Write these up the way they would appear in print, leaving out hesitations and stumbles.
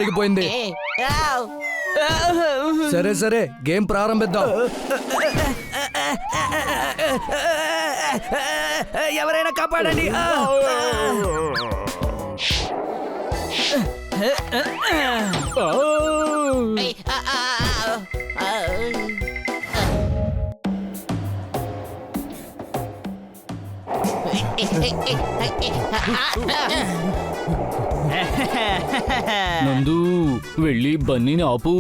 ఆగిపోయింది. సరే సరే గేమ్ ప్రారంభిద్దాం. ఎవరైనా కాపాడండి. నందు వెళ్ళి బన్నీని ఆపు.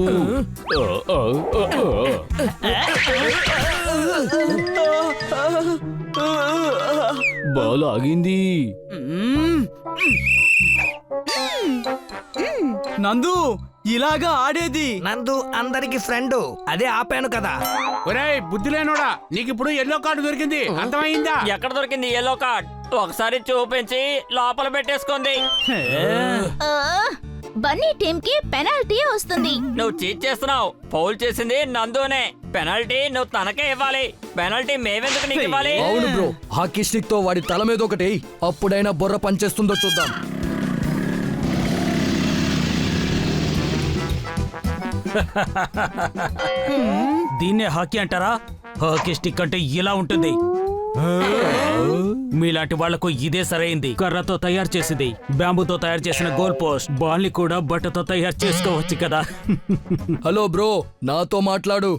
బాల్ ఆగింది. నందు ఇలాగా ఆడేది. నందు అందరికి ఫ్రెండ్, అదే ఆపాను కదా. ఒరేయ్ బుద్ధి లేనోడా, నీకు ఇప్పుడు ఎల్లో కార్డు దొరికింది, అర్థమైందా? ఎక్కడ దొరికింది ఎల్లో కార్డ్? ఒకసారి చూపించి లోపల పెట్టేసుకుంది. బన్నీ టీమ్ కి పెనాల్టీ వస్తుంది. నువ్వు చీట్ చేస్తున్నావు. ఫౌల్ చేసింది నందునే. పెనాల్టీ నువ్వు తనకే ఇవ్వాలి. పెనాల్టీ మేవెందుకు నీకు ఇవ్వాలి? అవును బ్రో, హాకీ స్టిక్ తో వాడి తల మీద ఒకటి, అప్పుడైనా బుర్ర పనిచేస్తుందో చూద్దాం. దీన్నే హాకీ అంటారా? హాకీ స్టిక్ అంటే ఇలా ఉంటుంది. మీలాంటి వాళ్లకు ఇదే సరైంది. కర్రతో తయారు చేసింది, బ్యాంబూతో తయారు చేసిన గోల్ పోస్ట్. బాల్ ని కూడా బట్టతో తయారు చేసుకోవచ్చు కదా. హలో బ్రో, నాతో మాట్లాడు.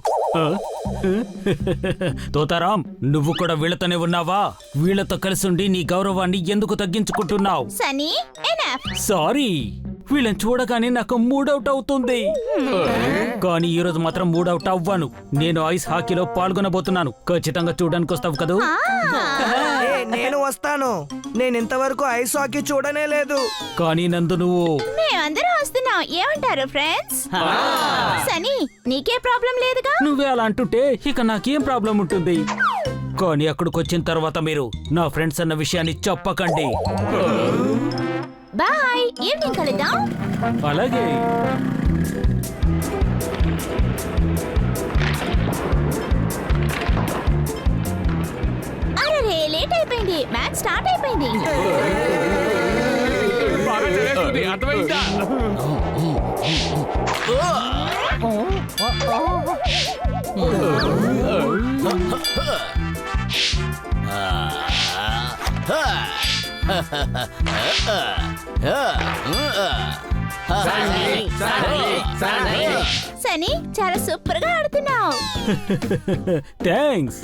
తోతారాం, నువ్వు కూడా వీళ్ళతోనే ఉన్నావా? వీళ్ళతో కలిసుండి నీ గౌరవాన్ని ఎందుకు తగ్గించుకుంటున్నావు? సనీ ఎనఫ్. సారీ, వీళ్ళని చూడగానే నాకు మూడౌట్ అవుతుంది. కానీ ఈ రోజు మాత్రం మూడౌట్ అవ్వను. నేను ఐస్ హాకీలో పాల్గొనబోతున్నాను. ఖచ్చితంగా చూడడానికి వస్తావు కదా? నేను వస్తాను. నేను ఇంతవరకు ఐస్ హాకీ చూడనే లేదు. కానీ నందు నువ్వు. మేమందరం వస్తున్నాం, ఏమంటారు ఫ్రెండ్స్? సనీ నీకే ప్రాబ్లం లేదుగా? నువ్వే అలా అంటుంటే ఇక నాకేం ప్రాబ్లం ఉంటుంది? కానీ అక్కడికి వచ్చిన తర్వాత మీరు నా ఫ్రెండ్స్ అన్న విషయాన్ని చెప్పకండి. బాయ్, ఈవినింగ్ కలుద్దాం. అలాగే. అరే లేట్ అయిపోయింది, మ్యాచ్ స్టార్ట్ అయిపోయింది. బాగా చదివేస్తుంది, అర్థమైందా? సనీ చాలా సూపర్ గా ఆడుతున్నావు. థ్యాంక్స్.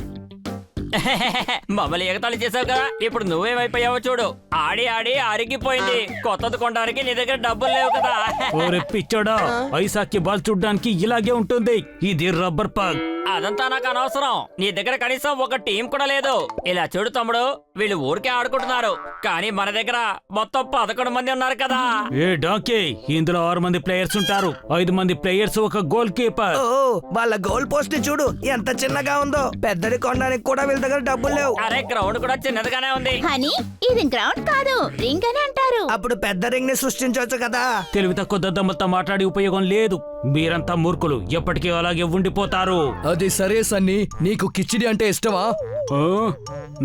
మమ్మల్ని ఎగతాళి చేసావు కదా, ఇప్పుడు నువ్వేమైపోయావో చూడు. ఆడి ఆడి అరిగిపోయింది. కొత్తది కొనడానికి నీ దగ్గర డబ్బులు లేవు కదా. ఓరే పిచ్చోడా, ఐస్ హాకీ బాల్ చూడ్డానికి ఇలాగే ఉంటుంది. ఇది రబ్బర్ పాక్. అదంతా నాకు అనవసరం. నీ దగ్గర కనీసం ఒక టీం కూడా లేదు. ఇలా చూడు తమ్ముడు, వీళ్ళు ఊరికే ఆడుకుంటున్నారు, కానీ మన దగ్గర మొత్తం 11 మంది ఉన్నారు కదా. ఏ డాంకీ, ఇందులో 6 మంది ప్లేయర్స్ ఉంటారు. 5 మంది ప్లేయర్స్, ఒక గోల్ కీపర్. ఓ వాళ్ళ గోల్ పోస్ట్ ని చూడు ఎంత చిన్నగా ఉందో. పెద్దది కొనడానికి కూడా వీళ్ళ దగ్గర డబ్బులు లేవు. అరే గ్రౌండ్ కూడా చిన్నదిగానే ఉంది. హనీ ఇది గ్రౌండ్ కాదు, రింగ్ అని అంటారు. అప్పుడు పెద్ద రింగ్ ని సృష్టించవచ్చు కదా. తెలివి తక్కువ దద్దమ్మలతో మాట్లాడి ఉపయోగం లేదు. మీరంతా మూర్ఖులు, ఎప్పటికీ అలాగే ఉండిపోతారు. అది సరే సన్నీ, నీకు కిచిడి అంటే ఇష్టమా?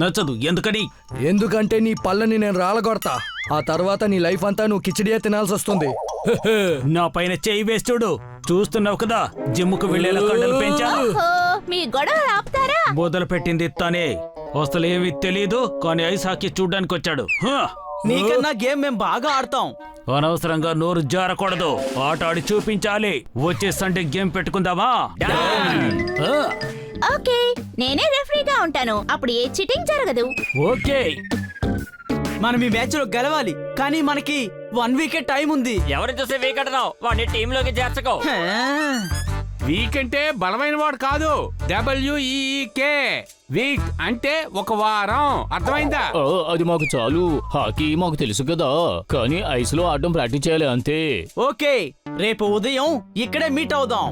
నచ్చదు. ఎందుకని? ఎందుకంటే నీ పళ్ళని నేను రాలగొడతా. ఆ తర్వాత నీ లైఫ్ అంతా నువ్వు కిచిడియే తినాల్సి వస్తుంది. నా పైన చేయి వేసి చూడు. చూస్తున్నావు కదా, జిమ్ముకు వెళ్లేలా కండలు పెంచా. ఓహో, మీ గొడవ ఆపుతారా? మొదలు పెట్టింది తనే. అసలు ఏమీ తెలీదు, కానీ ఐస్ హాకీ చూడ్డానికి వచ్చాడు. నీకన్నా గేమ్ మేం బాగా ఆడతాం. అనవసరంగా నోరు జారకూడదు. ఆట ఆడి చూపించాలి. వచ్చే సండే గేమ్ పెట్టుకుందామా? ఓకే, నేనే రెఫరీగా ఉంటాను. అప్పుడు ఏ చీటింగ్ జరగదు. ఓకే. మనం ఈ మ్యాచ్ లో గెలవాలి, కానీ మనకి 1 వీక్ టైం ఉంది. ఎవరిని చూసి వీకెంటున్నావు? వాడిని టీంలోకి చేర్చుకో. వీక్ అంటే బలమైన వాడు కాదు, WEEK. వీక్ అంటే ఒక వారం, అర్థమైందా? అది మాకు చాలు. హాకీ మాకు తెలుసు కదా, కానీ ఐస్ లో ఆడడం ప్రాక్టీస్ చేయాలి అంతే. ఓకే, రేపు ఉదయం ఇక్కడే మీట్ అవుదాం.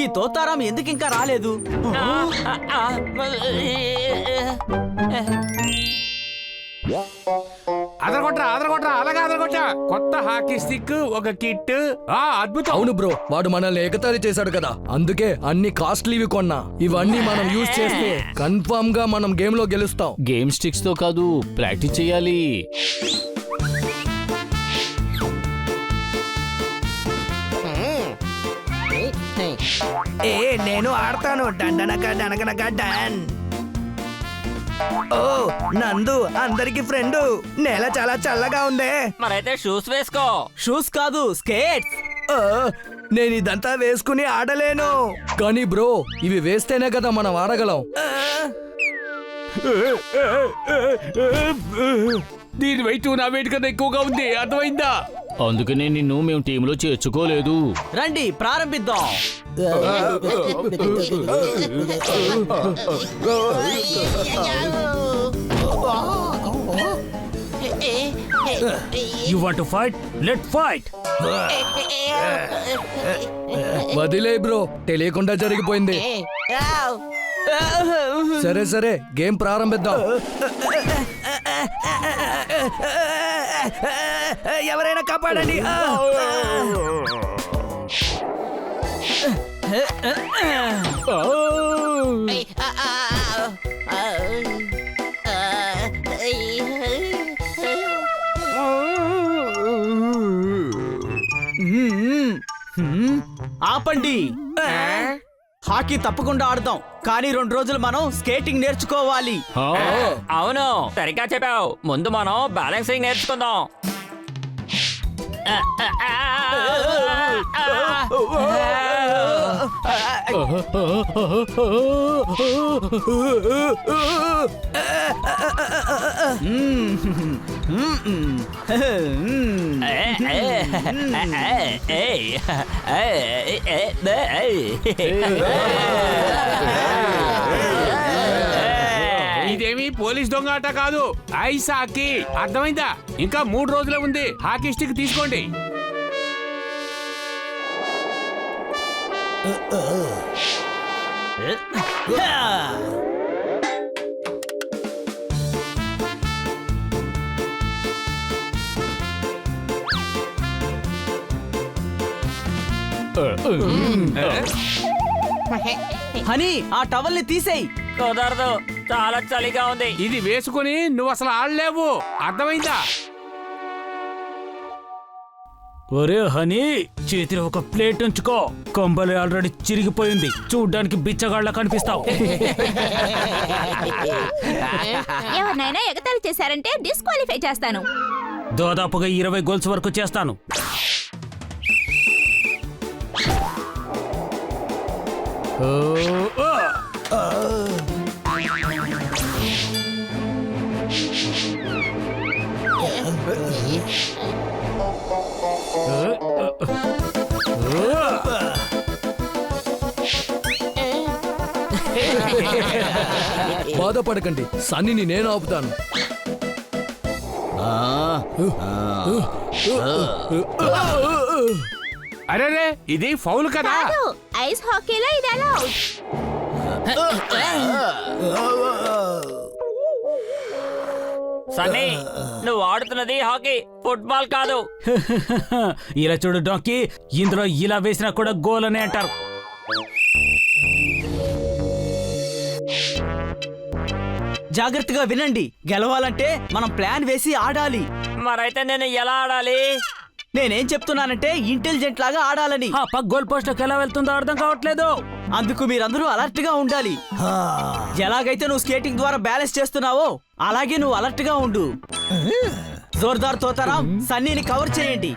ఈ తోతారాం ఎందుకు ఇంకా రాలేదు? అదర్ అదరగొట్రా అలాగే అదరగొట్టా. కొత్త హాకీ స్టిక్, ఒక కిట్. అద్భుతం. అవును బ్రో, వాడు మనల్ని ఎగతాళి చేశాడు కదా, అందుకే అన్ని కాస్ట్లీవి కొన్నా. ఇవన్నీ మనం యూజ్ చేస్తే కన్ఫర్మ్ గా మనం గేమ్ లో గెలుస్తాం. గేమ్ స్టిక్స్ తో కాదు, ప్రాక్టీస్ చేయాలి. నేను ఆడతాను. డండనక డనకనక డాన్. ఓ నందు అందరికి ఫ్రెండ్. నేల చాలా చల్లగా ఉందే. మరైతే షూస్ వేసుకో. షూస్ కాదు, స్కేట్స్. ఓ, నేను ఇదంతా వేసుకుని ఆడలేను. కానీ బ్రో, ఇవి వేస్తేనే కదా మనం ఆడగలం. దీని వెయిట్ నా వెయిట్ కన్నా ఎక్కువగా ఉంది, అర్థమైందా? అందుకనే నిన్ను మేము టీంలో చేర్చుకోలేదు. రండి ప్రారంభిద్దాం. You want to fight? Let fight. వదిలే బ్రో, తెలియకుండా జరిగిపోయింది. సరే సరే, గేమ్ ప్రారంభిద్దాం. ఎవరైనా కాపాడండి. ఆపండి. హాకీ తప్పకుండా ఆడదాం, కానీ 2 రోజులు మనం స్కేటింగ్ నేర్చుకోవాలి. అవును, సరిగ్గా చెప్పావు. ముందు మనం బ్యాలెన్సింగ్ నేర్చుకుందాం. ఇదేమి పోలీస్ దొంగ ఆట కాదు, ఐస్ హాకీ. అర్థమైందా? ఇంకా 3 రోజులే ఉంది. హాకీ స్టిక్ తీసుకోండి. హనీ, ఆ టవల్ ని తీసేయి. కుదరదు, చాలా చలిగా ఉంది. ఇది వేసుకుని నువ్వు అసలు ఆడలేవు, అర్థమైందా? ఒరే హనీ, చేతిలో ఒక ప్లేట్ ఉంచుకో. కొంబలి ఆల్రెడీ చిరిగిపోయింది, చూడ్డానికి బిచ్చగాళ్ళ కనిపిస్తావు. ఎవరినైనా ఎగతాళి చేశారంటే డిస్క్వాలిఫై చేస్తాను. దాదాపుగా 20 గోల్స్ వరకు చేస్తాను. బాధపడకండి, సన్నీని నేను ఆపుతాను. అరే, ఇది ఫౌల్ కదా. కాదు, ఐస్ హాకీలో ఇది అలౌడ్. సన్నీ, నువ్వు ఆడుతున్నది హాకీ, ఫుట్బాల్ కాదు. ఇలా చూడు డాంకీ, ఇందులో ఇలా వేసినా కూడా గోల్ అని అంటారు. జాగ్రత్తగా వినండి. గెలవాలంటే మనం ప్లాన్ వేసి ఆడాలి. మరైతే నేను ఎలా ఆడాలి? నేనేం చెప్తున్నానంటే ఇంటెలిజెంట్ లాగా ఆడాలని. ఆ పక్క గోల్ పోస్ట్ ఎలా వెళ్తుందో అర్థం కావట్లేదు. అందుకు మీరందరూ అలర్ట్ గా ఉండాలి. ఎలాగైతే నువ్వు స్కేటింగ్ ద్వారా బ్యాలెన్స్ చేస్తున్నావో అలాగే నువ్వు అలర్ట్ గా ఉండు. జోర్దార్ తోతారాం, సన్నీని కవర్ చేయండి.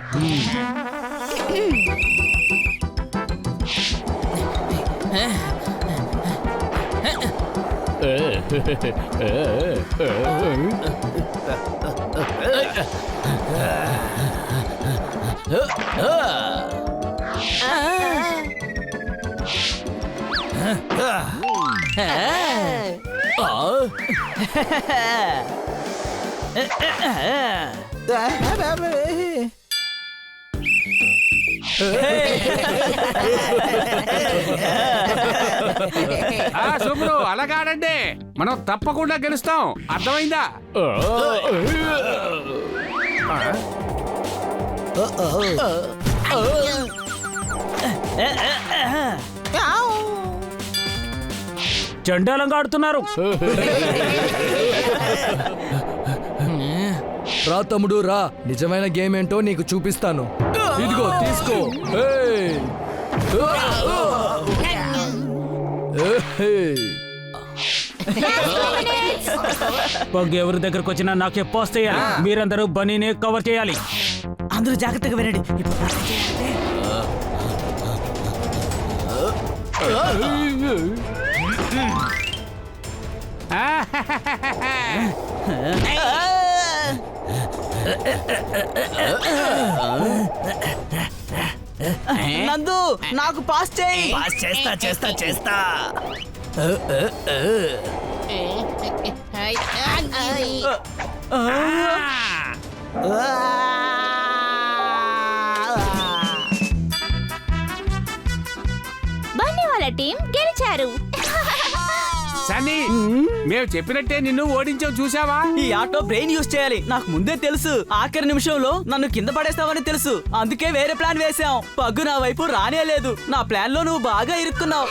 సూపరు, అలాగాడండి. మనం తప్పకుండా గెలుస్తాం, అర్థమైందా? చండాలంగా ఆడుతున్నారు. రా తమ్ముడు రా, నిజమైన గేమ్ ఏంటో నీకు చూపిస్తాను. ఇదిగో తీసుకో. ఏయ్! ఏయ్! పగ్ ఎవరి దగ్గరకు వచ్చినా నాకే పాస్ చేయాలి. మీరందరూ బనీని కవర్ చేయాలి. అందరూ జాగ్రత్తగా వినండి. ఇప్పుడు పాస్ చేయాలంటే నందు నాకు పాస్ చేయి. పాస్ చేస్తా చేస్తా చేస్తా. బన్నీ వాళ్ళ టీం గెలిచారు. సన్నీ మేము చెప్పినట్టే నిన్ను ఓడించాం చూసావా? ఈ ఆటో బ్రెయిన్ యూజ్ చేయాలి. నాకు ముందే తెలుసు ఆఖరి నిమిషంలో నన్ను కింద పడేస్తావని తెలుసు. అందుకే వేరే ప్లాన్ వేసాం. పగ్గు నా వైపు రానే లేదు. నా ప్లాన్ లో నువ్వు బాగా ఇరుక్కున్నావు.